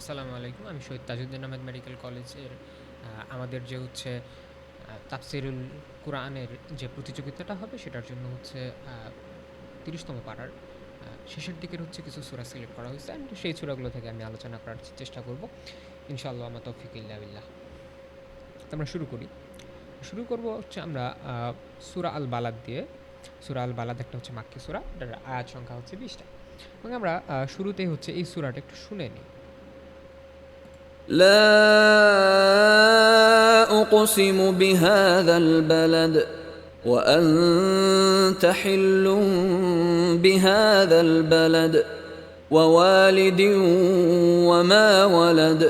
আসসালামু আলাইকুম। আমি শহীদ তাজউদ্দিন আহমেদ মেডিকেল কলেজের আমাদের যে হচ্ছে তাফসিরুল কুরআনের যে প্রতিযোগিতাটা হবে সেটার জন্য হচ্ছে ৩০তম পাড়ার শেষের দিকের হচ্ছে কিছু সূরা সিলেক্ট করা হয়েছে অ্যান্ড সেই সূরাগুলো থেকে আমি আলোচনা করার চেষ্টা করব ইনশাআল্লাহ। আমার তৌফিক ইল্লা বিল্লাহ। তো আমরা শুরু করি। শুরু করব হচ্ছে আমরা সূরা আল বালাদ দিয়ে। সূরা আল বালাদ একটা হচ্ছে মাক্কি সূরা, এটার আয়াত সংখ্যা হচ্ছে ২০টা এবং আমরা শুরুতেই হচ্ছে এই সূরাটা একটু শুনে নিই। لا أقسم بهذا البلد وأنت حل بهذا البلد ووالد وما ولد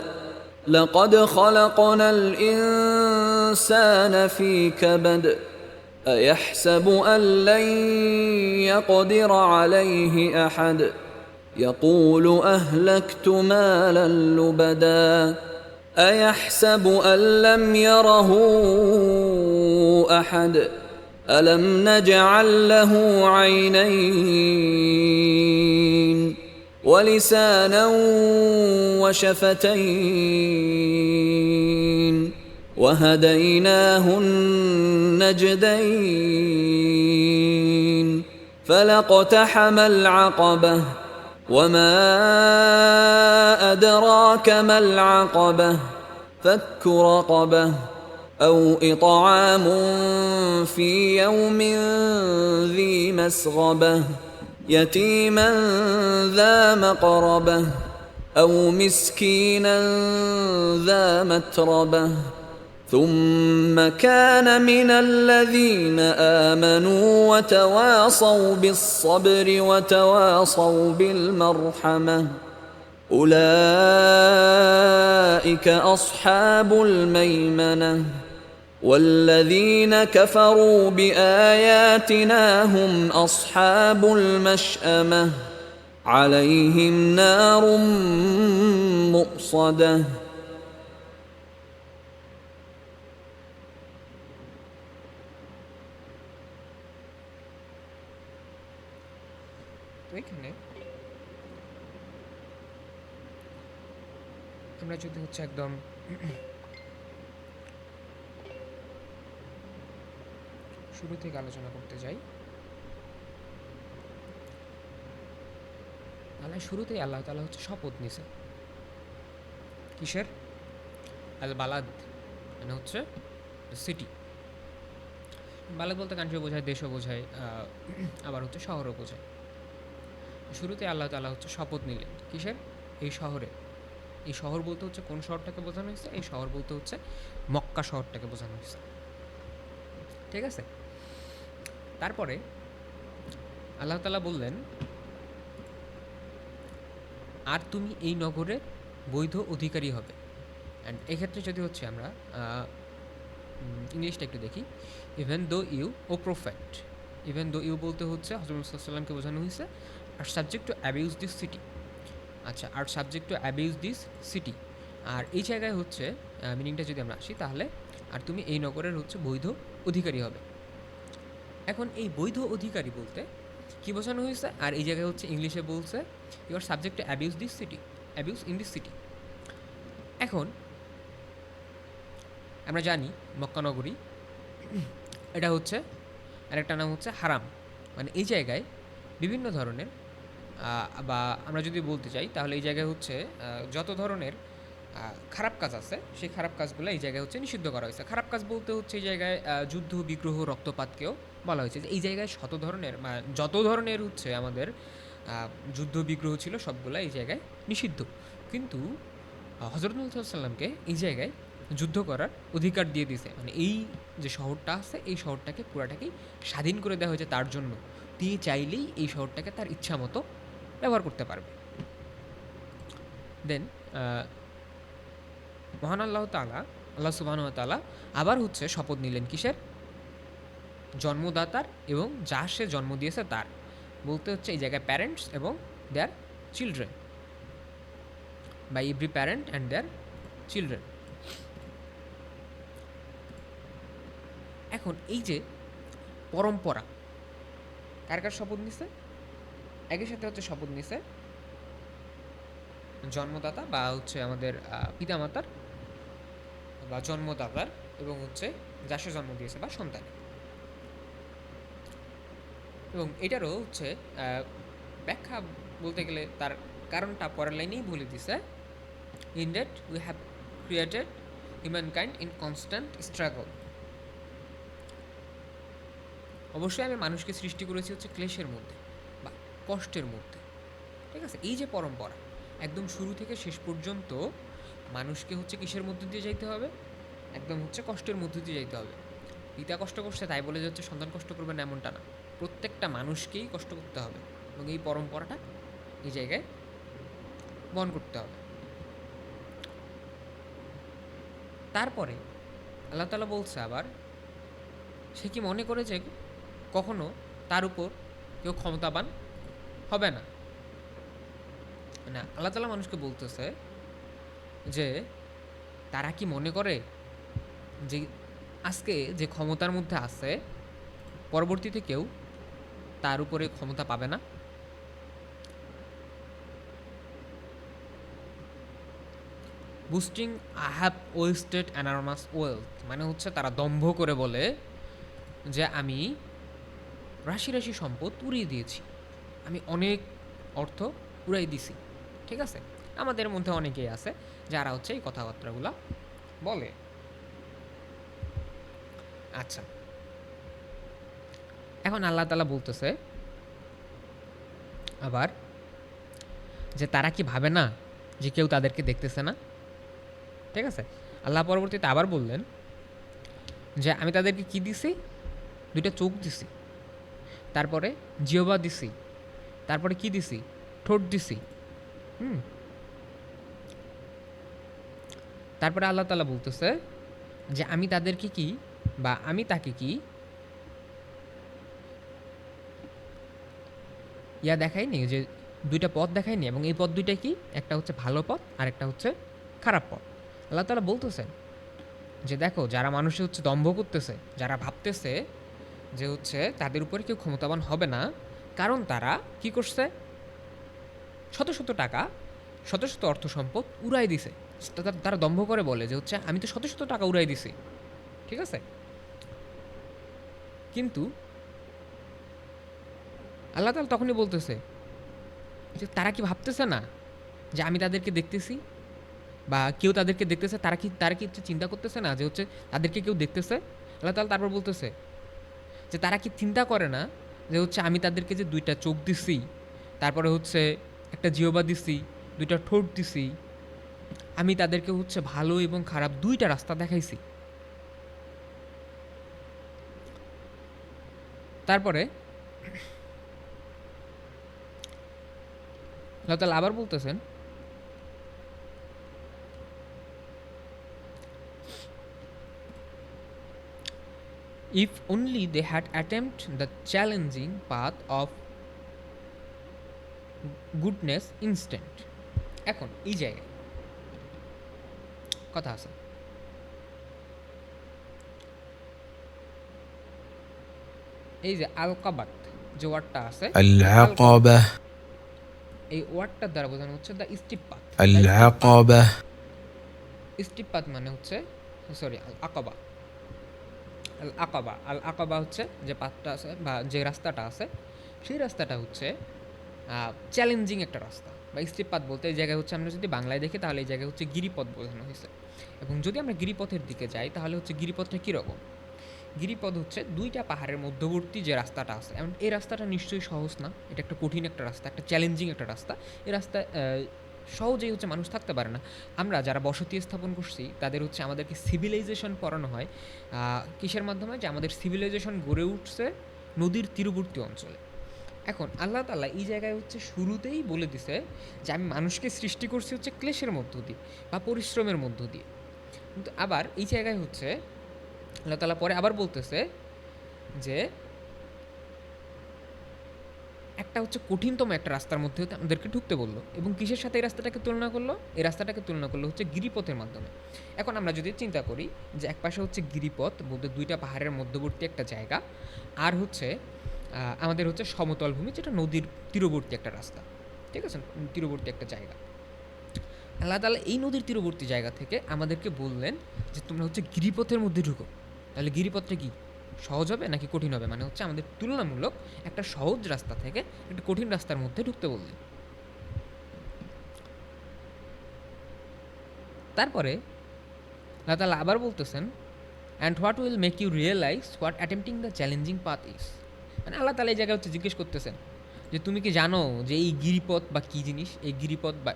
لقد خلقنا الإنسان في كبد أيحسب أن لن يقدر عليه أحد يقول أهلكت مالا لبدا أيحسب أن لم يره أحد ألم نجعل له عينين ولسانا وشفتين وهديناه النجدين فلاقتحم العقبة وما أدراك ما العقبة فك رقبة أو إطعام في يوم ذي مسغبة يتيما ذا مقربة أو مسكينا ذا متربة ثم كان من الذين آمنوا وتواصوا بالصبر وتواصوا بالمرحمة أولئك أصحاب الميمنة والذين كفروا بآياتنا هم أصحاب المشأمة عليهم نار مؤصدة তো এখানে আমরা যদি হচ্ছে একদম শুরু থেকে আলোচনা করতে যাই, তাহলে শুরুতেই আল্লাহ তাআলা হচ্ছে শপথ নিছে কিসের? আল বালাদ মানে হচ্ছে সিটি। বালাদ বলতে কান্ট্রি বোঝায়, দেশও বোঝায়, আবার হচ্ছে শহরও বোঝায়। শুরুতে আল্লাহ তাআলা হচ্ছে শপথ নিলেন কিসের? এই শহরে। এই শহর বলতে হচ্ছে কোন শহরটাকে বোঝানো হয়েছে? এই শহর বলতে হচ্ছে মক্কা শহরটাকে বোঝানো হয়েছে। ঠিক আছে? তারপরে আল্লাহ তাআলা বললেন, আর তুমি এই নগরের বৈধ অধিকারী হবে। অ্যান্ড এক্ষেত্রে যদি হচ্ছে আমরা ইংলিশটা একটু দেখি, even though you are perfect. Even though you বলতে হচ্ছে হযরত মুহাম্মদ সাল্লামকে বোঝানো হয়েছে are subject to abuse this city. আচ্ছা, are subject to abuse this city. আর এই জায়গায় হচ্ছে মিনিংটা যদি আমরা আসি তাহলে আর তুমি এই নগরের হচ্ছে বৈধ অধিকারী হবে। এখন এই বৈধ অধিকারী বলতে কী বোঝানো হয়েছে? আর এই জায়গায় হচ্ছে ইংলিশে বলছে you are subject to abuse this city, abuse in this city. এখন আমরা জানি মক্কা নগরী, এটা হচ্ছে আরেকটা নাম হচ্ছে হারাম। মানে এই জায়গায় বিভিন্ন ধরনের বা আমরা যদি বলতে চাই তাহলে এই জায়গায় হচ্ছে যত ধরনের খারাপ কাজ আছে সেই খারাপ কাজগুলো এই জায়গায় হচ্ছে নিষিদ্ধ করা হয়েছে। খারাপ কাজ বলতে হচ্ছে এই জায়গায় যুদ্ধ বিগ্রহ রক্তপাতকেও বলা হয়েছে যে এই জায়গায় শত ধরনের যত ধরনের হচ্ছে আমাদের যুদ্ধ বিগ্রহ ছিল সবগুলো এই জায়গায় নিষিদ্ধ। কিন্তু হযরত মুহাম্মদ সাল্লামকে এই জায়গায় যুদ্ধ করার অধিকার দিয়ে দিয়েছে। মানে এই যে শহরটা আছে এই শহরটাকে পুরাটাকেই স্বাধীন করে দেওয়া হয়েছে তার জন্য। তিনি চাইলেই এই শহরটাকে তার ইচ্ছা মতো ব্যবহার করতে পারবে। দেন মহান আল্লাহ তাআলা, আল্লাহ সুবহানাহু ওয়া তাআলা আবার হচ্ছে শপথ নিলেন কিসের? জন্মদাতার এবং যা সে জন্ম দিয়েছে তার। বলতে হচ্ছে এই জায়গায় প্যারেন্টস এবং their children, by every parent and their children. এখন এই যে পরম্পরা কার কার শপথ নিছে? একই সাথে হচ্ছে শপথ নিছে জন্মদাতা বা হচ্ছে আমাদের পিতামাতার বা জন্মদাতার এবং হচ্ছে যার সে জন্ম দিয়েছে বা সন্তান। এবং এটারও হচ্ছে ব্যাখ্যা বলতে গেলে তার কারণটা পরের লাইনেই বলে দিছে, in that we have created human kind in constant struggle. অবশ্যই আমি মানুষকে সৃষ্টি করেছি হচ্ছে ক্লেশের মধ্যে বা কষ্টের মধ্যে। ঠিক আছে, এই যে পরম্পরা একদম শুরু থেকে শেষ পর্যন্ত মানুষকে হচ্ছে কিসের মধ্যে দিয়ে যাইতে হবে, একদম হচ্ছে কষ্টের মধ্যে দিয়ে যাইতে হবে। পিতা কষ্ট করছে তাই বলে যে হচ্ছে সন্তান কষ্ট করবে না এমনটা না, প্রত্যেকটা মানুষকেই কষ্ট করতে হবে এবং এই পরম্পরাটা এই জায়গায় বহন করতে হবে। তারপরে আল্লাহ তাআলা বলছে আবার, সে কি মনে করে যে কখনো তার উপর কেউ ক্ষমতাবান হবে না? না, আল্লাহ তাআলা মানুষকে বলতেছে যে তারা কি মনে করে যে আজকে যে ক্ষমতার মধ্যে আছে পরবর্তীতে কেউ তার উপরে ক্ষমতা পাবে না? Boasting I have wasted enormous wealth মানে হচ্ছে তারা দম্ভ করে বলে যে আমি রাশি রাশি সম্পদ উড়িয়ে দিয়েছি, আমি অনেক অর্থ উড়াই দিছি। ঠিক আছে, আমাদের মধ্যে অনেকেই আছে যারা হচ্ছে এই কথাবার্তাগুলো বলে। আচ্ছা, এখন আল্লাহ তাআলা বলতেছে আবার যে তারা কি ভাবে না যে কেউ তাদেরকে দেখতেছে না? ঠিক আছে, আল্লাহ পরবর্তীতে আবার বললেন যে আমি তাদেরকে কি দিছি, দুইটা চোখ দিছি, তারপরে জিহ্বা দিছি, তারপরে কি দিছি, ঠোঁট দিছি। হুম, তারপরে আল্লাহ তাআলা বলতেছে যে আমি তাদেরকে কি বা আমি তাকে কি দেখাইনি, যে দুইটা পথ দেখায়নি, এবং এই পথ দুইটা কি, একটা হচ্ছে ভালো পথ আর একটা হচ্ছে খারাপ পথ। আল্লাহ তাআলা বলতেছেন যে দেখো, যারা মানুষে হচ্ছে দম্ভ করতেছে, যারা ভাবতেছে যে হচ্ছে তাদের উপরে কেউ ক্ষমতাবান হবে না, কারণ তারা কি করছে, শত শত টাকা, শত শত অর্থ সম্পদ উড়াই দিছে। তারা দম্ভ করে বলে যে হচ্ছে আমি তো শত শত টাকা উড়াই দিছি। ঠিক আছে, কিন্তু আল্লাহ তাআলা তখনই বলতেছে যে তারা কি ভাবতেছে না যে আমি তাদেরকে দেখতেছি বা কেউ তাদেরকে দেখতেছে? তারা কি হচ্ছে চিন্তা করতেছে না যে হচ্ছে তাদেরকে কেউ দেখতেছে? আল্লাহ তাআলা তারপর বলতেছে যে তারা কি চিন্তা করে না যে হচ্ছে আমি তাদেরকে যে দুইটা চোখ দিছি, তারপরে হচ্ছে একটা জিহ্বা দিছি, দুইটা ঠোঁট দিছি, আমি তাদেরকে হচ্ছে ভালো এবং খারাপ দুইটা রাস্তা দেখাইছি। তারপরে আল্লাহ তাআলা আবার বলতেছেন if only they had attempted the challenging path of goodness instant। এখন এই জায়গায় কথা আছে, এই যে আলকাবাত যে ওয়ার্ডটা আছে, العقبة এই ওয়ার্ডটার দ্বারা বোঝানো হচ্ছে the steep path. العقبة steep path মানে হচ্ছে, সরি, আল আকাবা। আল আকাবা, আল আকাবা হচ্ছে যে পাথটা আছে বা যে রাস্তাটা আছে, সেই রাস্তাটা হচ্ছে চ্যালেঞ্জিং একটা রাস্তা। বা স্টিপ পাথ বলতে এই জায়গায় হচ্ছে আমরা যদি বাংলায় দেখি তাহলে এই জায়গায় হচ্ছে গিরিপথ বোঝানো হয়েছে। এবং যদি আমরা গিরিপথের দিকে যাই তাহলে হচ্ছে গিরিপথটা কীরকম? গিরিপথ হচ্ছে দুইটা পাহাড়ের মধ্যবর্তী যে রাস্তাটা আছে, এবং এই রাস্তাটা নিশ্চয়ই সহজ না, এটা একটা কঠিন একটা রাস্তা, একটা চ্যালেঞ্জিং একটা রাস্তা। এই রাস্তায় সহজেই হচ্ছে মানুষ থাকতে পারে না। আমরা যারা বসতি স্থাপন করছি তাদের হচ্ছে আমাদেরকে সিভিলাইজেশন পড়ানো হয় কিসের মাধ্যমে, যে আমাদের সিভিলাইজেশন গড়ে উঠছে নদীর তীরবর্তী অঞ্চলে। এখন আল্লাহ তাআলা এই জায়গায় হচ্ছে শুরুতেই বলে দিছে যে আমি মানুষকে সৃষ্টি করছি হচ্ছে ক্লেশের মধ্য দিয়ে বা পরিশ্রমের মধ্য দিয়ে। কিন্তু আবার এই জায়গায় হচ্ছে আল্লাহ তাআলা পরে আবার বলতেছে যে একটা হচ্ছে কঠিনতম একটা রাস্তার মধ্যে হতে আমাদেরকে ঢুকতে বললো, এবং কিসের সাথে এই রাস্তাটাকে তুলনা করলো? এই রাস্তাটাকে তুলনা করলো হচ্ছে গিরিপথের মাধ্যমে। এখন আমরা যদি চিন্তা করি যে এক পাশে হচ্ছে গিরিপথ বলতে দুইটা পাহাড়ের মধ্যবর্তী একটা জায়গা, আর হচ্ছে আমাদের হচ্ছে সমতল ভূমি, যেটা নদীর তীরবর্তী একটা রাস্তা। ঠিক আছে, তীরবর্তী একটা জায়গা। আল্লাহ তাআলা এই নদীর তীরবর্তী জায়গা থেকে আমাদেরকে বললেন যে তোমরা হচ্ছে গিরিপথের মধ্যে ঢুকো। তাহলে গিরিপথটা কি সহজ হবে নাকি কঠিন হবে? মানে হচ্ছে আমাদের তুলনামূলক একটা সহজ রাস্তা থেকে একটা কঠিন রাস্তার মধ্যে ঢুকতে বললেন। তারপরে আল্লাহ তাআলা আবার বলতেছেন, and what will make you realize what attempting the challenging path is. মানে আল্লাহ তাআলা এই জায়গায় হচ্ছে জিজ্ঞেস করতেছেন যে তুমি কি জানো যে এই গিরিপথ বা কী জিনিস, এই গিরিপথ বা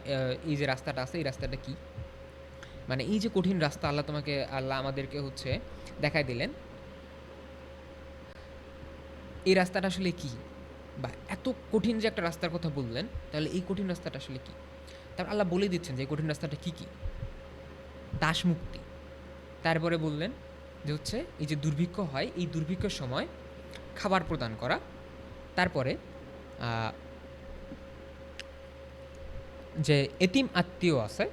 এই যে রাস্তাটা আছে এই রাস্তাটা কী? মানে এই যে কঠিন রাস্তা আল্লাহ আমাদেরকে হচ্ছে দেখায় দিলেন, এই রাস্তাটা আসলে কী, বা এত কঠিন যে একটা রাস্তার কথা বললেন, তাহলে এই কঠিন রাস্তাটা আসলে কী? তারপর আল্লাহ বলে দিচ্ছেন যে এই কঠিন রাস্তাটা কী কী। দাস মুক্তি। তারপরে বললেন যে হচ্ছে এই যে দুর্ভিক্ষ হয়, এই দুর্ভিক্ষের সময় খাবার প্রদান করা। তারপরে যে এতিম আত্মীয় আছে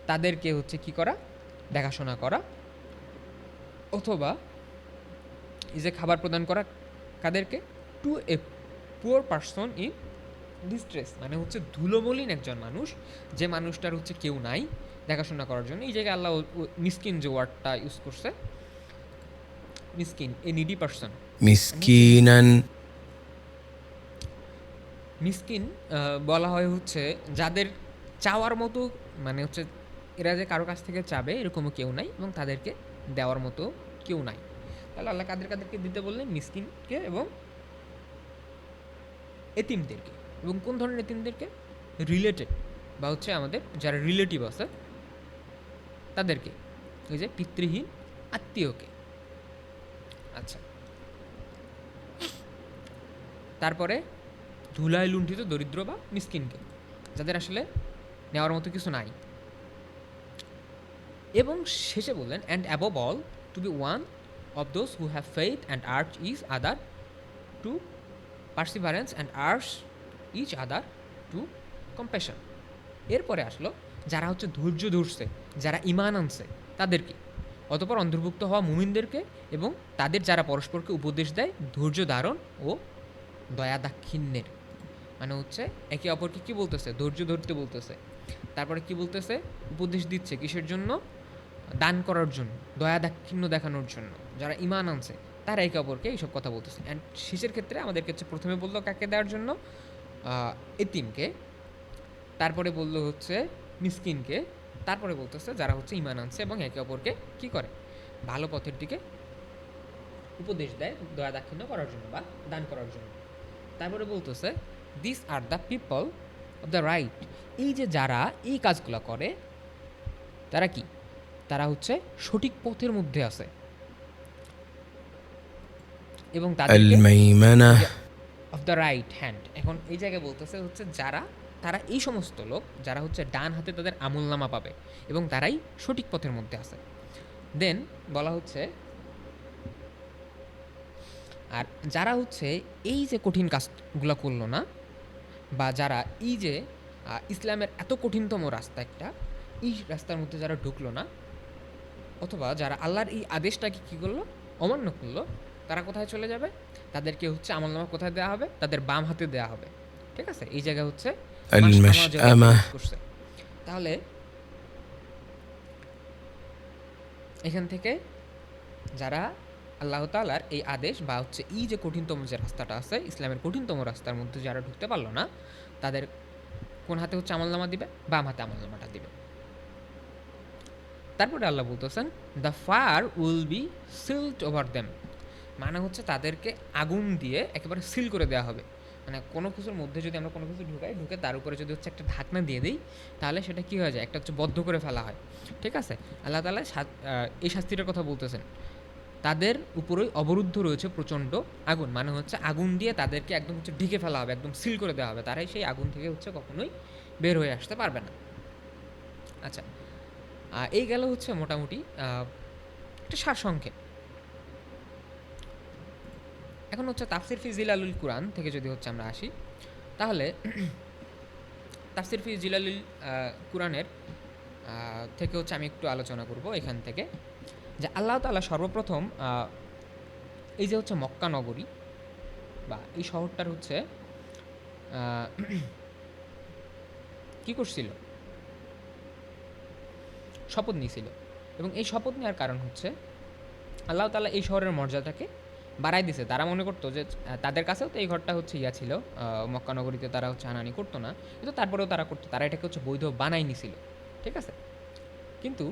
তাদেরকে হচ্ছে কি করা, দেখাশোনা করা, অথবা এই যে খাবার প্রদান করা কাদেরকে, to a poor person in distress, মানে হচ্ছে ধুলোমলিন একজন মানুষ, যে মানুষটার হচ্ছে কেউ নাই দেখাশোনা করার জন্য। এই জায়গায় আল্লাহ মিসকিন যে ওয়ার্ডটা ইউজ করছে, মিসকিন, এ নিডি পারসন। مسكينا মিসকিন বলা হয় হচ্ছে যাদের চাওয়ার মতো, মানে হচ্ছে এরা যে কারো কাছ থেকে চাবে এরকমও কেউ নাই এবং তাদেরকে দেওয়ার মতো কেউ নাই। তাহলে আল্লাহ কাদেরকে দিতে বললেন? মিসকিনকে এবং এতিমদেরকে। এবং কোন ধরনের এতিমদেরকে? রিলেটেড, বা হচ্ছে আমাদের যারা রিলেটিভ আছে তাদেরকে, ওই যে পিতৃহীন আত্মীয়কে। আচ্ছা, তারপরে ধুলায় লুণ্ঠিত দরিদ্র বা মিসকিনকে, যাদের আসলে নেওয়ার মতো কিছু নাই। এবং শেষে বললেন, and above all to be one of those who have faith and urge is other to perseverance and urge each other to compassion. এরপরে আসলো যারা হচ্ছে ধৈর্য ধরছে, যারা ঈমান আনছে তাদেরকে, অতঃপর অন্তর্ভুক্ত হওয়া মুমিনদেরকে, এবং তাদের যারা পরস্পরকে উপদেশ দেয় ধৈর্য ধারণ ও দয়া দাক্ষিণ্যের। মানে হচ্ছে একে অপরকে কী বলতেছে? ধৈর্য ধরতে বলতেছে। তারপরে কি বলতেছে? উপদেশ দিচ্ছে কিসের জন্য? দান করার জন্য, দয়া দাক্ষিণ্য দেখানোর জন্য। যারা ঈমান আনছে তারা একে অপরকে এইসব কথা বলতেছে। অ্যান্ড শেষের ক্ষেত্রে আমাদেরকে হচ্ছে প্রথমে বললো কাকে দেওয়ার জন্য? এতিমকে। তারপরে বললো হচ্ছে মিসকিনকে। তারপরে বলতেছে যারা হচ্ছে ঈমান আনছে এবং একে অপরকে কী করে? ভালো পথের দিকে উপদেশ দেয় দয়া দাক্ষিণ্য করার জন্য বা দান করার জন্য। তারপরে বলতেছে this are the people of the right. এই যে যারা এই কাজগুলো করে তারা কি? তারা হচ্ছে সঠিক পথের মধ্যে আছে এবং তাদেরকে الميمنة অফ দ্য রাইট হ্যান্ড। এখন এই জায়গায় বলতেছে হচ্ছে তারা এই সমস্ত লোক যারা হচ্ছে ডান হাতে তাদের আমলনামা পাবে এবং তারাই সঠিক পথের মধ্যে আছে। দেন বলা হচ্ছে আর যারা হচ্ছে এই যে কঠিন কাজগুলো করলো না, বা যারা এই যে ইসলামের এত কঠিনতম রাস্তা একটা, এই রাস্তার মধ্যে যারা ঢুকলো না, অথবা যারা আল্লাহর এই আদেশটাকে কী করলো? অমান্য করলো, তারা কোথায় চলে যাবে? তাদেরকে হচ্ছে আমলনামা কোথায় দেওয়া হবে? তাদের বাম হাতে দেওয়া হবে। ঠিক আছে, এই জায়গায় হচ্ছে المشأمة করছে। তাহলে এখান থেকে যারা আল্লাহ তাআলার এই আদেশ বা হচ্ছে এই যে কঠিনতম যে রাস্তাটা আছে, ইসলামের কঠিনতম রাস্তার মধ্যে যারা ঢুকতে পারলো না, তাদের কোন হাতে হচ্ছে আমলনামা দিবে? বাম হাতে আমলনামাটা দিবে। তারপরে আল্লাহ বলতেছেন the fire will be sealed over them, মানে হচ্ছে তাদেরকে আগুন দিয়ে একেবারে সিল করে দেওয়া হবে। মানে কোনো কিছুর মধ্যে যদি আমরা কোনো কিছু ঢুকে তার উপরে যদি হচ্ছে একটা ঢাকনা দিয়ে দিই, তাহলে সেটা কী হয়ে যায়? একটা হচ্ছে বদ্ধ করে ফেলা হয়। ঠিক আছে, আল্লাহ তাআলা এই শাস্তিটার কথা বলতেছেন। তাদের উপরেই অবরুদ্ধ রয়েছে প্রচণ্ড আগুন, মানে হচ্ছে আগুন দিয়ে তাদেরকে একদম হচ্ছে ঢেকে ফেলা হবে, একদম সিল করে দেওয়া হবে, তারাই সেই আগুন থেকে হচ্ছে কখনোই বের হয়ে আসতে পারবে না। আচ্ছা, এই গেল হচ্ছে মোটামুটি একটা সারসংক্ষেপ। এখন হচ্ছে তাফসির ফি জিলালুল কুরআন থেকে যদি হচ্ছে আমরা আসি, তাহলে তাফসির ফি জিলালুল কুরআনের থেকে হচ্ছে আমি একটু আলোচনা করব এখান থেকে, যে আল্লাহ তাআলা সর্বপ্রথম এই যে হচ্ছে মক্কা নগরী বা এই শহরটার হচ্ছে কি করছিল? শপথ নিয়েছিল, এবং এই শপথ নেওয়ার কারণ হচ্ছে আল্লাহ তাআলা এই শহরের মর্যাদাকে বাড়াই দিছে। তারা মনে করতো যে তাদের কাছেও তো এই ঘরটা হচ্ছে ছিল, মক্কা নগরীতে তারা হচ্ছে হানানি করতো না, কিন্তু তারপরেও তারা করতো, তারা এটাকে হচ্ছে বৈধ বানাই নিছিল, ঠিক আছে। কিন্তু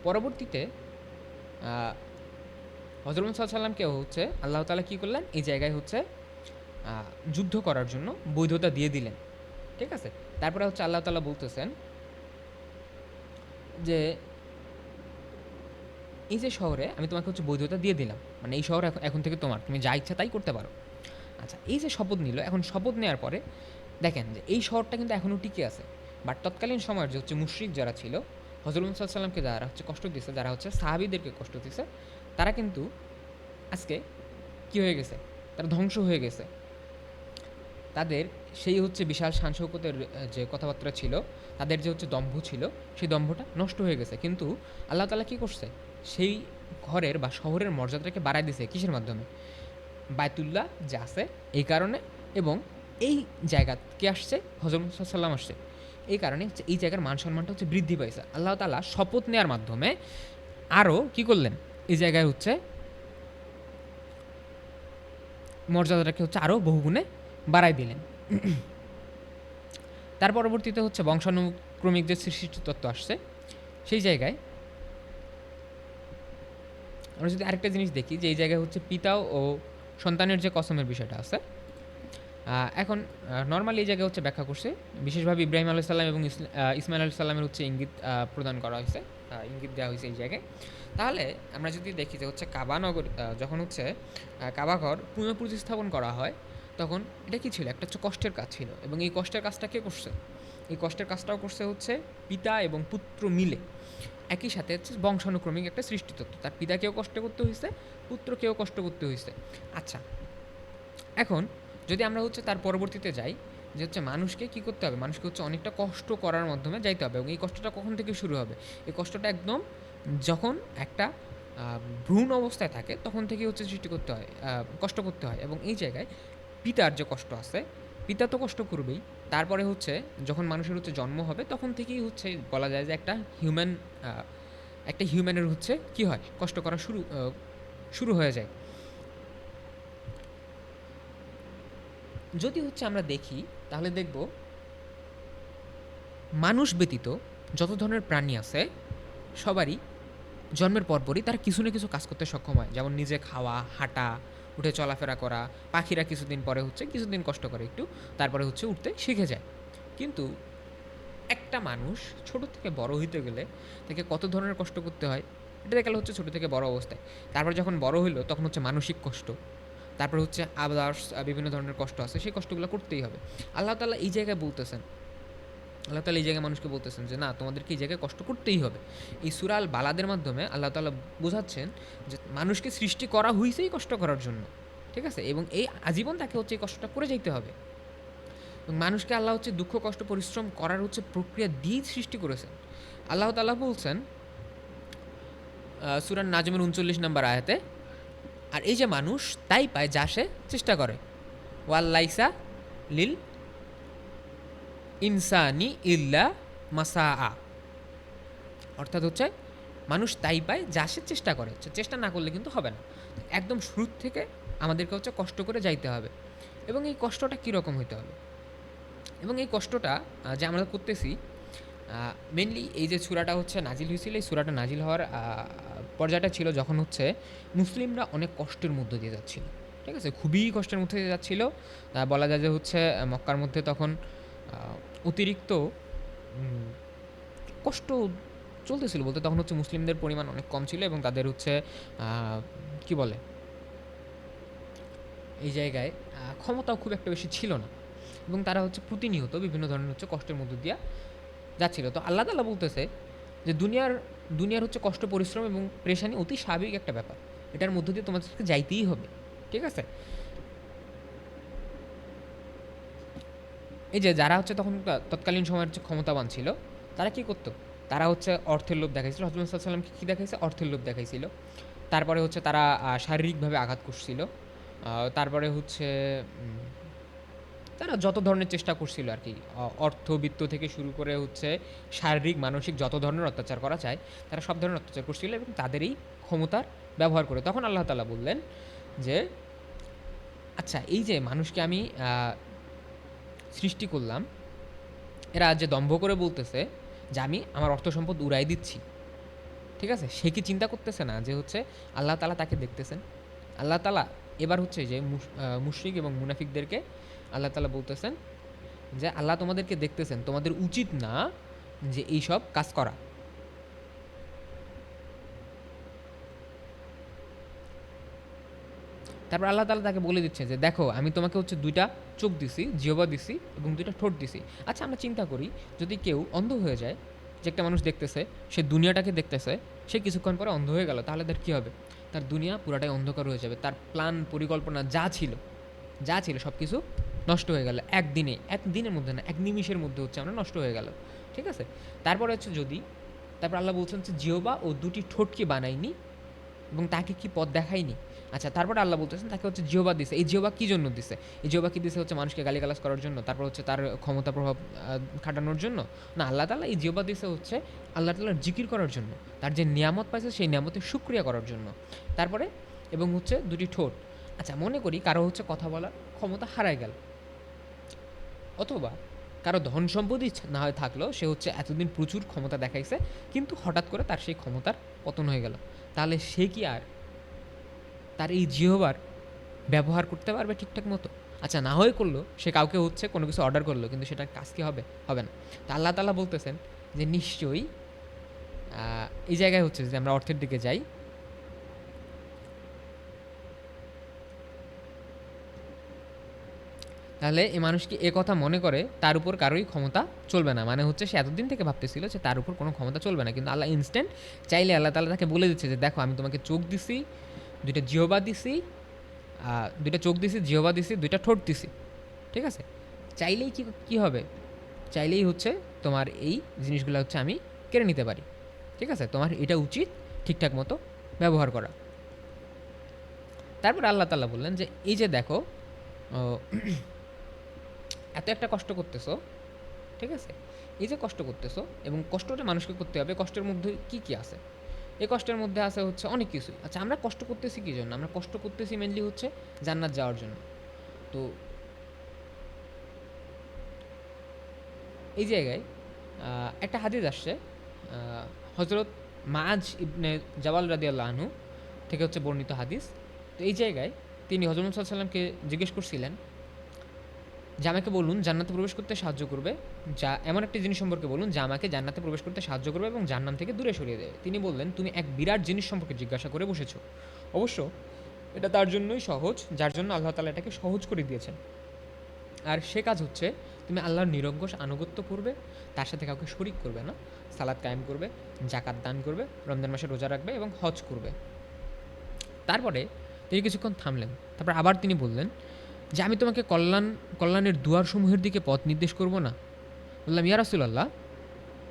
পরবর্তীতে হযরত মুহাম্মদ সাল্লাল্লাহু আলাইহি সাল্লামকেও হচ্ছে আল্লাহ তাআলা কী করলেন, এই জায়গায় হচ্ছে যুদ্ধ করার জন্য বৈধতা দিয়ে দিলেন, ঠিক আছে। তারপরে হচ্ছে আল্লাহ তাআলা বলতেছেন যে এই যে শহরে আমি তোমাকে হচ্ছে বৈধতা দিয়ে দিলাম, মানে এই শহর এখন থেকে তোমার, তুমি যা ইচ্ছা তাই করতে পারো। আচ্ছা, এই যে শপথ নিল, এখন শপথ নেওয়ার পরে দেখেন যে এই শহরটা কিন্তু এখনও টিকে আছে, বাট তৎকালীন সময়ের যে হচ্ছে মুশরিক যারা ছিল, হযরত মুহাম্মদ সাল্লাল্লাহু আলাইহি সাল্লামকে যারা হচ্ছে কষ্ট দিচ্ছে, যারা হচ্ছে সাহাবীদেরকে কষ্ট দিচ্ছে, তারা কিন্তু আজকে কী হয়ে গেছে, তারা ধ্বংস হয়ে গেছে। তাদের সেই হচ্ছে বিশাল শান শৌকতের যে কথাবার্তা ছিল, তাদের যে হচ্ছে দম্ভ ছিল, সেই দম্ভটা নষ্ট হয়ে গেছে। কিন্তু আল্লাহ তাআলা কী করছে, সেই ঘরের বা শহরের মর্যাদাটাকে বাড়ায় দিছে কিসের মাধ্যমে, বায়তুল্লাহ যে আছে এই কারণে, এবং এই জায়গা কে আসছে, হযরত মুহাম্মদ সাল্লাল্লাহু আলাইহি ওয়াসাল্লাম আসছে, এই কারণে হচ্ছে এই জায়গার মান সম্মানটা হচ্ছে বৃদ্ধি পাইছে। আল্লাহ তাআলা শপথ নেওয়ার মাধ্যমে আরও কী করলেন, এই জায়গায় হচ্ছে মর্যাদাটাকে হচ্ছে আরও বহুগুণে বাড়াই দিলেন। তার পরবর্তীতে হচ্ছে বংশানুক্রমিক যে সৃষ্টিতত্ত্ব আসছে, সেই জায়গায় আমরা যদি আরেকটা জিনিস দেখি যে এই জায়গায় হচ্ছে পিতা ও সন্তানের যে কসমের বিষয়টা আছে, এখন নর্মালি এই জায়গায় হচ্ছে ব্যাখ্যা করছে, বিশেষভাবে ইব্রাহিম আলাইহিস সালাম এবং ইসমাইল আলাইহিস সালামের হচ্ছে ইঙ্গিত প্রদান করা হয়েছে, ইঙ্গিত দেওয়া হয়েছে এই জায়গায়। তাহলে আমরা যদি দেখি যে হচ্ছে কাবা নগর, যখন হচ্ছে কাবাঘর পুনঃপ্রতিস্থাপন করা হয়, তখন এটা কী ছিল, একটা হচ্ছে কষ্টের কাজ ছিল, এবং এই কষ্টের কাজটা কে করছে, এই কষ্টের কাজটাও করছে হচ্ছে পিতা এবং পুত্র মিলে, একই সাথে হচ্ছে বংশানুক্রমিক একটা সৃষ্টিতত্ত্ব, তার পিতাকেও কষ্ট করতে হয়েছে, পুত্রকেও কষ্ট করতে হয়েছে। আচ্ছা, এখন যদি আমরা হচ্ছে তার পরবর্তীতে যাই, যে হচ্ছে মানুষকে কী করতে হবে, মানুষকে হচ্ছে অনেকটা কষ্ট করার মাধ্যমে যাইতে হবে, এবং এই কষ্টটা কখন থেকে শুরু হবে, এই কষ্টটা একদম যখন একটা ভ্রূণ অবস্থায় থাকে তখন থেকে হচ্ছে সৃষ্টি করতে হয়, কষ্ট করতে হয়। এবং এই জায়গায় পিতার যে কষ্ট আছে, পিতা তো কষ্ট করবেই, তারপরে হচ্ছে যখন মানুষের হচ্ছে জন্ম হবে তখন থেকেই হচ্ছে বলা যায় যে একটা হিউম্যানের হচ্ছে কী হয়, কষ্ট করা শুরু হয়ে যায়। যদি হচ্ছে আমরা দেখি তাহলে দেখব মানুষ ব্যতীত যত ধরনের প্রাণী আছে সবারই জন্মের পরপরই তারা কিছু না কিছু কাজ করতে সক্ষম হয়, যেমন নিজে খাওয়া, হাঁটা, উঠে চলাফেরা করা। পাখিরা কিছুদিন পরে হচ্ছে কিছুদিন কষ্ট করে একটু, তারপরে হচ্ছে উঠতে শিখে যায়। কিন্তু একটা মানুষ ছোট থেকে বড় হইতে গেলে তাকে কত ধরনের কষ্ট করতে হয়, এটা দেখালে হচ্ছে ছোট থেকে বড় অবস্থায়, তারপর যখন বড় হইলো তখন হচ্ছে মানসিক কষ্ট, তারপর হচ্ছে আদার্স বিভিন্ন ধরনের কষ্ট আছে, সেই কষ্টগুলো করতেই হবে। আল্লাহ তাআলা এই জায়গায় বলতেছেন, আল্লাহ তাআলা এই জায়গায় মানুষকে বলতেছেন যে না, তোমাদেরকে এই জায়গায় কষ্ট করতেই হবে। এই সূরা আল বালাদের মাধ্যমে আল্লাহ তাআলা বোঝাচ্ছেন যে মানুষকে সৃষ্টি করা হইছেই কষ্ট করার জন্য, ঠিক আছে, এবং এই আজীবন তাকে হচ্ছে এই কষ্টটা করে যেতে হবে। এবং মানুষকে আল্লাহ হচ্ছে দুঃখ কষ্ট পরিশ্রম করার হচ্ছে প্রক্রিয়া দিয়েই সৃষ্টি করেছেন। আল্লাহ তাআলা বলছেন সূরা নাজমের ৩৯ নম্বর আয়াতে, আর এই যে মানুষ তাই পায় যা সে চেষ্টা করে, ওয়াল্লাইসা লিল ইনসানি ইল্লা মাসাআ, অর্থাৎ হচ্ছে মানুষ তাই পায় যা সে চেষ্টা করে, চেষ্টা না করলে কিন্তু হবে না। একদম শুরু থেকে আমাদেরকে হচ্ছে কষ্ট করে যাইতে হবে, এবং এই কষ্টটা কীরকম হইতে হবে, এবং এই কষ্টটা যে আমরা করতেছি, মেনলি এই যে সূরাটা হচ্ছে নাজিল হয়েছিল, এই সূরাটা নাজিল হওয়ার পর্যায়টা ছিল যখন হচ্ছে মুসলিমরা অনেক কষ্টের মধ্য দিয়ে যাচ্ছিল, ঠিক আছে, খুবই কষ্টের মধ্যে দিয়ে যাচ্ছিল। বলা যায় যে হচ্ছে মক্কার মধ্যে তখন অতিরিক্ত কষ্ট চলতেছিল, বলতে তখন হচ্ছে মুসলিমদের পরিমাণ অনেক কম ছিল, এবং তাদের হচ্ছে কি বলে, এই জায়গায় ক্ষমতাও খুব একটা বেশি ছিল না, এবং তারা হচ্ছে প্রতিনিয়ত বিভিন্ন ধরনের হচ্ছে কষ্টের মধ্য দিয়ে যাচ্ছিল। তো আল্লাহ তাআলা বলতেছে যে দুনিয়ার হচ্ছে কষ্ট পরিশ্রম এবং পেরেশানি অতি স্বাভাবিক একটা ব্যাপার, এটার মধ্য দিয়ে তোমাদেরকে যাইতেই হবে, ঠিক আছে। এই যে যারা হচ্ছে তখন তৎকালীন সময়ের হচ্ছে ক্ষমতাবান ছিল, তারা কী করতো, তারা হচ্ছে অর্থের লোভ দেখাইছিল। হযরত মুহাম্মদ সাল্লাল্লাহু আলাইহি ওয়াসাল্লামকে কী দেখাইছে, অর্থের লোভ দেখাইছিল। তারপরে হচ্ছে তারা শারীরিকভাবে আঘাত করছিল, তারপরে হচ্ছে তারা যত ধরনের চেষ্টা করছিল আর কি, অর্থবিত্ত থেকে শুরু করে হচ্ছে শারীরিক মানসিক যত ধরনের অত্যাচার করা যায় তারা সব ধরনের অত্যাচার করছিল এবং তাদের এই ক্ষমতার ব্যবহার করে। তখন আল্লাহ তাআলা বললেন যে আচ্ছা, এই যে মানুষকে আমি সৃষ্টি করলাম, এরা যে দম্ভ করে বলতেছে যে আমি আমার অর্থ সম্পদ উড়াই দিচ্ছি, ঠিক আছে, সে কি চিন্তা করতেছে না যে হচ্ছে আল্লাহ তাআলা তাকে দেখতেছেন? আল্লাহ তাআলা এবার হচ্ছে যে মুশরিক এবং মুনাফিকদেরকে আল্লাহ তাআলা বলতেছেন যে আল্লাহ তোমাদেরকে দেখতেছেন, তোমাদের উচিত না যে এইসব কাজ করা। তারপর আল্লাহ তাআলা তাকে বলে দিচ্ছে যে দেখো, আমি তোমাকে হচ্ছে 2টা চোখ দিছি, জিহ্বা দিছি এবং 2টা ঠোঁট দিছি। আচ্ছা, আমরা চিন্তা করি যদি কেউ অন্ধ হয়ে যায়, যে একটা মানুষ দেখতেছে, সে দুনিয়াটাকে দেখতেছে, সে কিছুক্ষণ পরে অন্ধ হয়ে গেল, তাহলে তার কী হবে? তার দুনিয়া পুরাটাই অন্ধকার হয়ে যাবে, তার প্ল্যান পরিকল্পনা যা ছিল সব কিছু নষ্ট হয়ে গেল একদিনের মধ্যে না, এক নিমিষের মধ্যে হচ্ছে আমরা নষ্ট হয়ে গেল, ঠিক আছে। তারপরে হচ্ছে তারপর আল্লাহ বলছেন যে জিহ্বা ও 2টি ঠোঁট কি বানাইনি এবং তাকে কি পথ দেখায়নি? আচ্ছা, তারপরে আল্লাহ বলতেছেন তাকে হচ্ছে জিহ্বা দিছে। এই জিহ্বা কী জন্য দিছে? এই জিহ্বা কি দিছে হচ্ছে মানুষকে গালিগালাজ করার জন্য, তারপর হচ্ছে তার ক্ষমতা প্রভাব খাটানোর জন্য? না, আল্লাহ তাআলা এই জিহ্বা দিছে হচ্ছে আল্লাহ তাআলার জিকির করার জন্য, তার যে নিয়ামত পাইছে সেই নিয়ামতের শুকরিয়া করার জন্য। তারপরে এবং হচ্ছে 2টি ঠোঁট। আচ্ছা, মনে করি কারো হচ্ছে কথা বলার ক্ষমতা হারায় গেল, অথবা কারো ধন সম্পত্তি না হয় থাকলো, সে হচ্ছে এতদিন প্রচুর ক্ষমতা দেখাইছে কিন্তু হঠাৎ করে তার সেই ক্ষমতার পতন হয়ে গেল, তাহলে সে কি আর তার এই জিহ্বার ব্যবহার করতে পারবে ঠিকঠাক মতো? আচ্ছা, না হয়ে করলো, সে কাউকে হচ্ছে কোনো কিছু অর্ডার করলো, কিন্তু সেটার কাজ কি হবে? হবে না। তা আল্লাহ তাআলা বলতেছেন যে নিশ্চয়ই এই জায়গায় হচ্ছে যে আমরা অর্থের দিকে যাই, তাহলে এই মানুষ কি কথা মনে করে তার উপর কারোই ক্ষমতা চলবে না? মানে হচ্ছে সে এতদিন থেকে ভাবতেছিল যে তার উপর কোনো ক্ষমতা চলবে না, কিন্তু আল্লাহ ইনস্ট্যান্ট চাইলে আল্লাহ তাআলা তাকে বলে দিচ্ছে যে দেখো, আমি তোমাকে চোখ দিছি, 2টা জিহ্বা দিছি, 2টা চোখ দিছি, জিহ্বা দিছি, 2টা ঠোঁট দিছি, ঠিক আছে। চাইলেই কি হবে? চাইলেই হচ্ছে তোমার এই জিনিসগুলো হচ্ছে আমি কেড়ে নিতে পারি, ঠিক আছে। তোমার এটা উচিত ঠিকঠাক মতো ব্যবহার করা। তারপর আল্লাহ তাআলা বললেন যে এই যে দেখো, এত একটা কষ্ট করতেছো, ঠিক আছে, এই যে কষ্ট করতেছো এবং কষ্টটা মানুষকে করতে হবে, কষ্টের মধ্যে কি কি আছে? এই কষ্টের মধ্যে আছে হচ্ছে অনেক কিছুই। আচ্ছা, আমরা কষ্ট করতেছি কী জন্য? আমরা কষ্ট করতেছি মেনলি হচ্ছে জান্নাত যাওয়ার জন্য। তো এই জায়গায় একটা হাদিস আসছে, হজরত মাআজ ইবনে জাবাল রাদিয়াল্লাহু আনহু থেকে হচ্ছে বর্ণিত হাদিস। তো এই জায়গায় তিনি হযরত মুহাম্মদ সাল্লাল্লাহু আলাইহি ওয়াসাল্লামকে জিজ্ঞেস করছিলেন যে আমাকে বলুন জান্নাতে প্রবেশ করতে সাহায্য করবে, যা এমন একটা জিনিস সম্পর্কে বলুন যা আমাকে জান্নাতে প্রবেশ করতে সাহায্য করবে এবং জাহান্নাম থেকে দূরে সরিয়ে দেবে। তিনি বললেন, তুমি এক বিরাট জিনিস সম্পর্কে জিজ্ঞাসা করে বসেছো। অবশ্য এটা তার জন্যই সহজ, যার জন্য আল্লাহ তাআলা এটাকে সহজ করে দিয়েছেন। আর সে কাজ হচ্ছে তুমি আল্লাহর নিরঙ্কুশ আনুগত্য করবে, তার সাথে কাউকে শরিক করবে না, সালাত কায়েম করবে, জাকাত দান করবে, রমজান মাসে রোজা রাখবে এবং হজ করবে। তারপরে তিনি কিছুক্ষণ থামলেন, তারপর আবার তিনি বললেন যে আমি তোমাকে কল্যাণের দুয়ারসমূহের দিকে পথ নির্দেশ করব না? বললাম, ইয়া রাসূলুল্লাহ।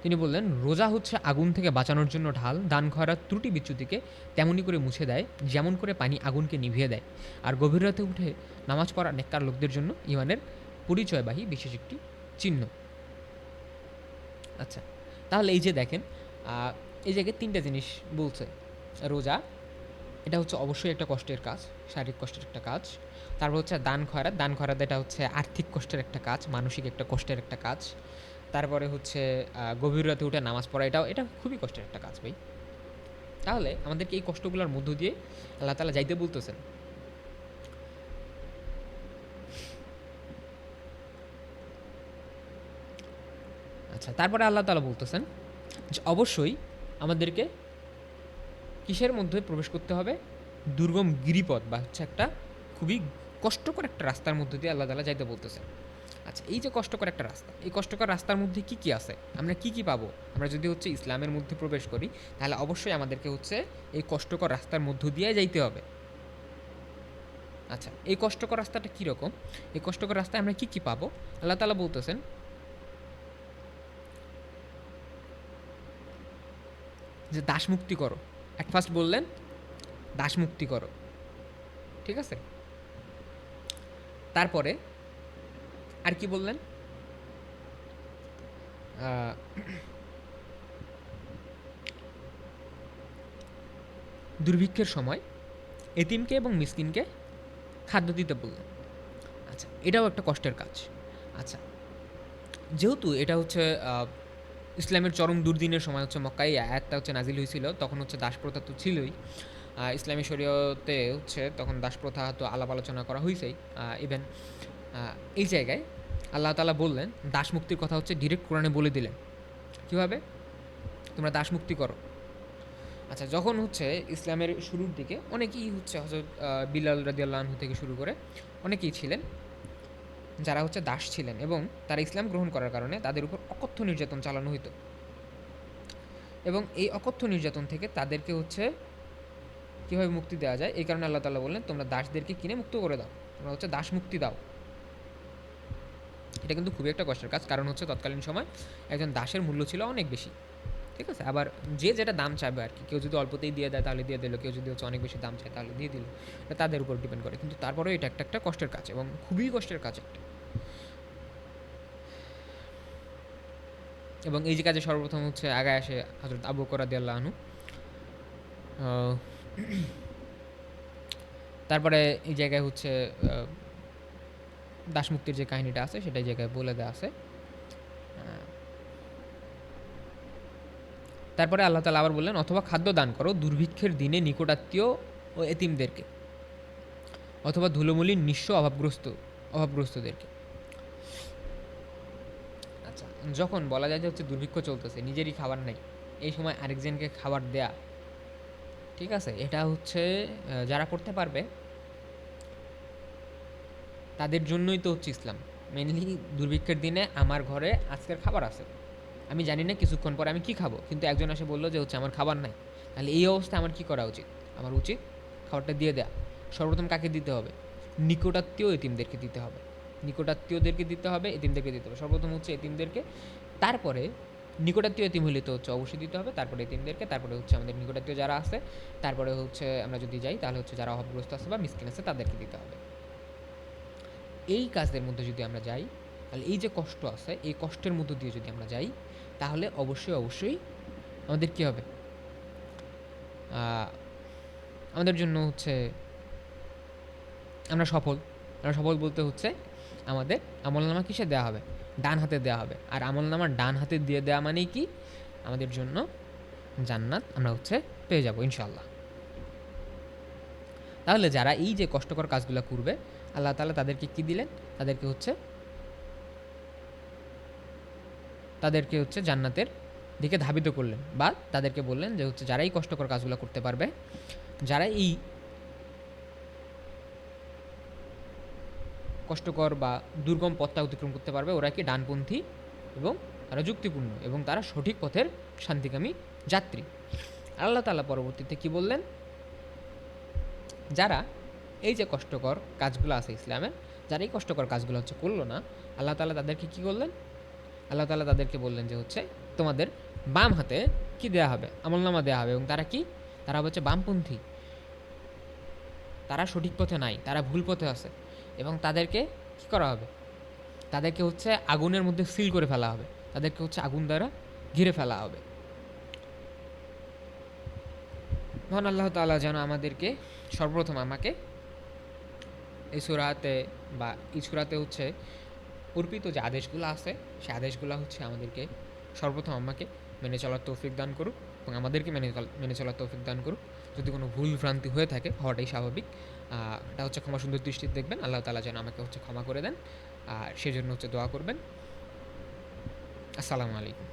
তিনি বললেন, রোজা হচ্ছে আগুন থেকে বাঁচানোর জন্য ঢাল, দান খয়রাত ত্রুটি বিচ্যুতিকে তেমনি করে মুছে দেয় যেমন করে পানি আগুনকে নিভিয়ে দেয়, আর গভীর রাতে উঠে নামাজ পড়া নেককার লোকদের জন্য ঈমানের পরিচয়বাহী বিশেষ একটি চিহ্ন। আচ্ছা, তাহলে এই যে দেখেন, এই জায়গায় 3টা জিনিস বলছে। রোজা, এটা হচ্ছে অবশ্যই একটা কষ্টের কাজ, শারীরিক কষ্টের একটা কাজ। তারপর হচ্ছে দান খয়রাত, এটা হচ্ছে আর্থিক কষ্টের একটা কাজ, মানসিক একটা কষ্টের একটা কাজ। তারপরে হচ্ছে গভীর রাতে উঠে নামাজ পড়া, এটা খুবই কষ্টের একটা কাজ ভাই। তাহলে আমাদেরকে এই কষ্টগুলোর মধ্য দিয়ে আল্লাহ তাআলা যাইতে বলতেছেন। আচ্ছা, তারপরে আল্লাহ তাআলা বলতেছেন যে অবশ্যই আমাদেরকে কিসের মধ্যে প্রবেশ করতে হবে? দুর্গম গিরিপথ বা হচ্ছে একটা খুবই কষ্টকর একটা রাস্তার মধ্যে দিয়ে আল্লাহ তাআলা যাইতে বলতেছেন। আচ্ছা, এই যে কষ্টকর একটা রাস্তা, এই কষ্টকর রাস্তার মধ্যে কি কি আছে? আমরা কি কি পাবো? আমরা যদি হচ্ছে ইসলামের মধ্যে প্রবেশ করি, তাহলে অবশ্যই আমাদেরকে হচ্ছে এই কষ্টকর রাস্তার মধ্য দিয়ে যাইতে হবে। আচ্ছা, এই কষ্টকর রাস্তাটা কীরকম? এই কষ্টকর রাস্তায় আমরা কি কি পাবো? আল্লাহ তাআলা বলতেছেন যে দাসমুক্তি করো। অ্যাট ফার্স্ট বললেন দাসমুক্তি করো, ঠিক আছে। তারপরে আর কি বললেন, দুর্ভিক্ষের সময় এতিমকে এবং মিসকিনকে খাদ্য দিতে বললেন। আচ্ছা, এটাও একটা কষ্টের কাজ। আচ্ছা, যেহেতু এটা হচ্ছে ইসলামের চরম দুর্দিনের সময় হচ্ছে মক্কায় আয়াতটা হচ্ছে নাজিল হয়েছিল, তখন হচ্ছে দাসপ্রথা তো ছিলই। ইসলামী শরীয়তে হচ্ছে তখন দাসপ্রথা তো আলাপ আলোচনা করা হয়েছেই। ইভেন এই জায়গায় আল্লাহ তাআলা বললেন, দাস মুক্তির কথা হচ্ছে ডিরেক্ট কোরআনে বলে দিলেন। কীভাবে? তোমরা দাস মুক্তি করো। আচ্ছা, যখন হচ্ছে ইসলামের শুরুর দিকে অনেকেই হচ্ছে হযরত বিলাল রাদিয়াল্লাহু আনহু থেকে শুরু করে অনেকেই ছিলেন যারা হচ্ছে দাস ছিলেন, এবং তারা ইসলাম গ্রহণ করার কারণে তাদের উপর অকথ্য নির্যাতন চালানো হইতো, এবং এই অকথ্য নির্যাতন থেকে তাদেরকে হচ্ছে কীভাবে মুক্তি দেওয়া যায়, এই কারণে আল্লাহ তাআলা বললেন, তোমরা দাসদেরকে কিনে মুক্ত করে দাও, তোমরা হচ্ছে দাস মুক্তি দাও। এটা কিন্তু খুবই একটা কষ্টের কাজ, কারণ হচ্ছে তৎকালীন সময় একজন দাসের মূল্য ছিল অনেক বেশি। ঠিক আছে, আবার যে যেটা দাম চাইবে আর কি, কেউ যদি অল্পতেই দিয়ে দেয় তাহলে দিয়ে দিল, কেউ যদি হচ্ছে অনেক বেশি দাম চায় তাহলে দিয়ে দিল, এটা তাদের উপর ডিপেন্ড করে। কিন্তু তারপরেও এটা একটা কষ্টের কাজ, এবং খুবই কষ্টের কাজ একটা। এবং এই যে কাজে সর্বপ্রথম হচ্ছে আগায় আসে হযরত আবু বকর রাদিয়াল্লাহু আনহু। তারপরে এই জায়গায় হচ্ছে দাসমুক্তির যে কাহিনীটা আছে সেটা এই জায়গায় বলে দেওয়া আছে। তারপরে আল্লাহ তাআলা আবার বললেন, অথবা খাদ্য দান করো দুর্ভিক্ষের দিনে নিকটাত্মীয় ও এতিমদেরকে, অথবা ধুলোমলিন নিঃস্ব অভাবগ্রস্তদেরকে। আচ্ছা, যখন বলা যায় যে হচ্ছে দুর্ভিক্ষ চলতেছে, নিজেরই খাবার নেই, এই সময় আরেকজনকে খাবার দেয়া, ঠিক আছে, এটা হচ্ছে যারা করতে পারবে তাদের জন্যই তো হচ্ছে ইসলাম। মেনলি দুর্ভিক্ষের দিনে আমার ঘরে আজকের খাবার আছে, আমি জানি না কিছুক্ষণ পরে আমি কি খাবো, কিন্তু একজন এসে বললো যে হচ্ছে আমার খাবার নাই, তাহলে এই অবস্থায় আমার কি করা উচিত? আমার উচিত খাবারটা দিয়ে দেয়া। সর্বপ্রথম কাকে দিতে হবে? নিকটাত্মীয় এতিমদেরকে দিতে হবে, নিকটাত্মীয়দেরকে দিতে হবে, এতিমদেরকে দিতে হবে। সর্বপ্রথম হচ্ছে এতিমদেরকে, তারপরে নিকটাত্মীয় এতিম হলে তো হচ্ছে অবশ্যই দিতে হবে, তারপরে এতিমদেরকে, তারপরে হচ্ছে আমাদের নিকটাত্মীয় যারা আছে, তারপরে হচ্ছে আমরা যদি যাই তাহলে হচ্ছে যারা অভাবগ্রস্ত আছে বা মিসকিন আছে তাদেরকে দিতে হবে। এই কাজের মধ্যে যদি আমরা যাই, তাহলে এই যে কষ্ট আছে এই কষ্টের মধ্য দিয়ে যদি আমরা যাই, তাহলে অবশ্যই আমাদের কী হবে? আমাদের জন্য হচ্ছে আমরা সফল বলতে হচ্ছে আমাদের আমলনামা কিসে দেওয়া হবে? ডান হাতে দেওয়া হবে। আর আমলনামা ডান হাতে দিয়ে দেওয়া মানেই কি? আমাদের জন্য জান্নাত আমরা হচ্ছে পেয়ে যাব ইনশাআল্লাহ। তাহলে যারা এই যে কষ্টকর কাজগুলো করবে, আল্লাহ তাআলা তাদেরকে কি দিলেন? তাদেরকে হচ্ছে জান্নাতের দিকে ধাবিত করলেন, বা তাদেরকে বললেন যে হচ্ছে যারা এই কষ্টকর কাজগুলো করতে পারবে, যারা এই কষ্টকর বা দুর্গম পথটা অতিক্রম করতে পারবে, ওরা কি ডানপন্থী এবং তারা যুক্তিপূর্ণ এবং তারা সঠিক পথের শান্তিকামী যাত্রী। আল্লাহ তাআলা পরবর্তীতে কি বললেন? যারা এই যে কষ্টকর কাজগুলো আছে ইসলামের, যারা এই কষ্টকর কাজগুলো হচ্ছে করলো না, আল্লাহ তাআলা তাদেরকে কি করলেন? আল্লাহ তাআলা তাদেরকে বললেন যে হচ্ছে তোমাদের বাম হাতে কি দেয়া হবে? আমলনামা দেওয়া হবে, এবং তারা কি? তারা হচ্ছে বামপন্থী, তারা সঠিক পথে নাই, তারা ভুল পথে আছে, এবং তাদেরকে কি করা হবে? তাদেরকে হচ্ছে আগুনের মধ্যে সিল করে ফেলা হবে, তাদেরকে হচ্ছে আগুন দ্বারা ঘিরে ফেলা হবে। মহান আল্লাহ তাআলা যেন আমাদেরকে সর্বপ্রথম আমাকে এই সূরাতে হচ্ছে অর্পিত যে আদেশগুলো আছে সেই আদেশগুলো হচ্ছে আমাদেরকে সর্বপ্রথম আমাকে মেনে চলার তৌফিক দান করুক, এবং আমাদেরকে মেনে চলার তৌফিক দান করুক। যদি কোনো ভুল ভ্রান্তি হয়ে থাকে, হওয়াটাই স্বাভাবিক, এটা হচ্ছে ক্ষমা সুন্দর দৃষ্টিতে দেখবেন। আল্লাহ তাআলা যেন আমাকে হচ্ছে ক্ষমা করে দেন, আর সেজন্য হচ্ছে দোয়া করবেন। আসসালামু আলাইকুম।